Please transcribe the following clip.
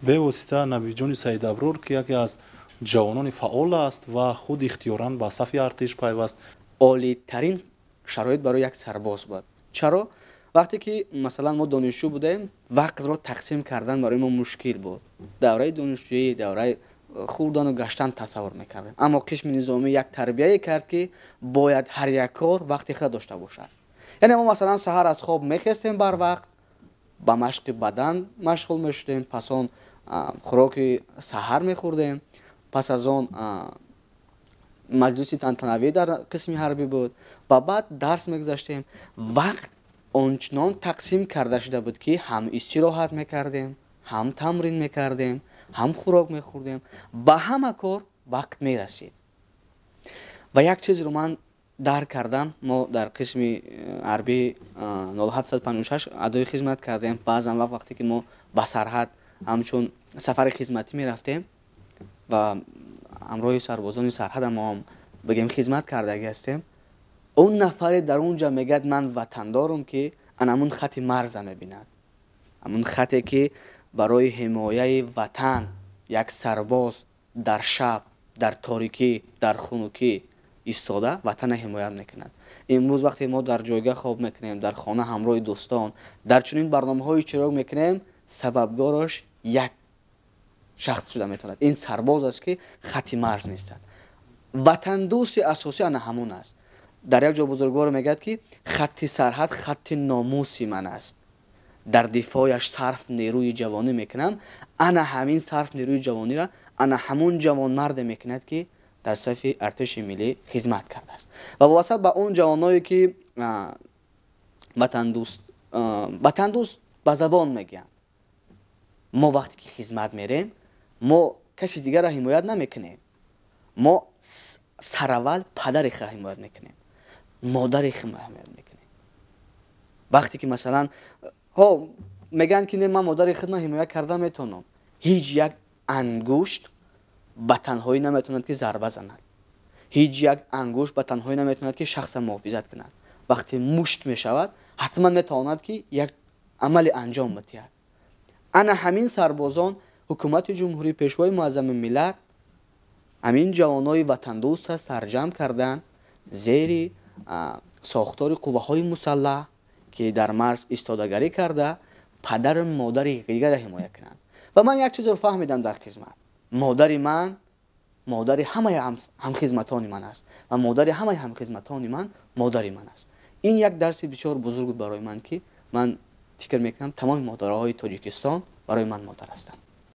бевосита набиҷони Саидаброр ки яке аз ҷавонони фаъол аст ва худ ихтиёран ба сафи артиш пайваст. олитарин шароит барои як сарбоз буд. чаро вақте ки масалан мо донишҷӯ будем, вақтро тақсим кардан барои мо мушкил буд. давраи донишҷӯӣ, давраи хурдану гаштан тасаввур мекардем. аммо қисми низомӣ як тарбияе кард ки бояд ҳар як кор вақти худ дошта бошад. яъне мо масалан саҳар аз хоб мехестем барвақт, ба машқи бадан машғул мешудем, пас он хӯроки саҳар мехӯрдем, пас аз он маҷлиси тантанавӣ дар қисми ҳарбӣ буд ва баъд дарс мегузаштем. вақт ончунон тақсим карда шуда буд ки ҳам истироҳат мекардем, ҳам тамрин мекардем, ҳам хӯрок мехӯрдем, ба ҳама кор вақт мерасид. ва як чизро ман дарк кардам, мо дар қисми ҳарбии 0756 адои хизмат кардем. баъзан вақте ки мо ба сарҳад ҳамчун сафари хизматӣ мерафтем ва ҳамроҳи сарбозони сарҳад мо бигем хизмат кардаги ҳастем, он нафаре дар онҷа мегӯяд ман ватандорам ки анамун хати марза мебинад. ҳамун хате ки барои ҳимояи ватан як сарбоз дар шаб, дар торикӣ, дар хунукӣ истода ватана ҳимоят мекунад. имрӯз вақте мо дар ҷойгоҳ хоб мекунем, дар хона ҳамроҳи дӯстон, дар чунин барномаҳои иштирок мекунем, сабабгорош як шахс шуда метавонад. ин сарбоз аст ки хати марз нестад. ватандӯсти асосӣ ана ҳамун аст. дар як ҷо бузургвор мегӯяд ки хатти сарҳад хатти номуси ман аст. дар дифояш сарф нерӯи ҷавонӣ мекунам. ана ҳамин сарф нерӯи ҷавонира ана ҳамун ҷавонмарде мекунад ки дар сафи артиши миллӣ хизмат кардааст. ва вобаста ба он ҷавоное ки ватандӯст ба забон мегӯям, мо вақте ки хизмат мерем, мо каси дигарро ҳимоят намекунем. мо сараввал падари худро ҳимоят мекунем, модари худро ҳимоят мекунем. вақте ки масалан мегӯянд ки не ман модари худро ҳимоят карда метавонам, ҳеҷ як ангушт ба танҳоӣ наметавонад ки зарба занад. ҳеҷ як ангушт ба танҳоӣ наметавонад ки шахса муҳофизат кунад. вақте мушт мешавад, ҳатман метавонад ки як амале анҷом медиҳад. ана ҳамин сарбозон ҳукумати ҷумҳурӣ, пешвои муаззами миллат ҳамин ҷавонои ватандӯста сарҷамъ кардан зери сохтори қувваҳои мусаллаҳ ки дар марз истодагарӣ карда падару модари дигара ҳимоя кунанд. ва ман як чизро фаҳмидам дар хизмат. модари ман модари ҳамаи ҳамхизматони ман аст ва модари ҳамаи ҳамхизматони ман модари ман аст. ин як дарси бисёр бузург буд барои ман ки ман фикр мекунам тамоми модарҳои Тоҷикистон барои ман модар ҳастанд.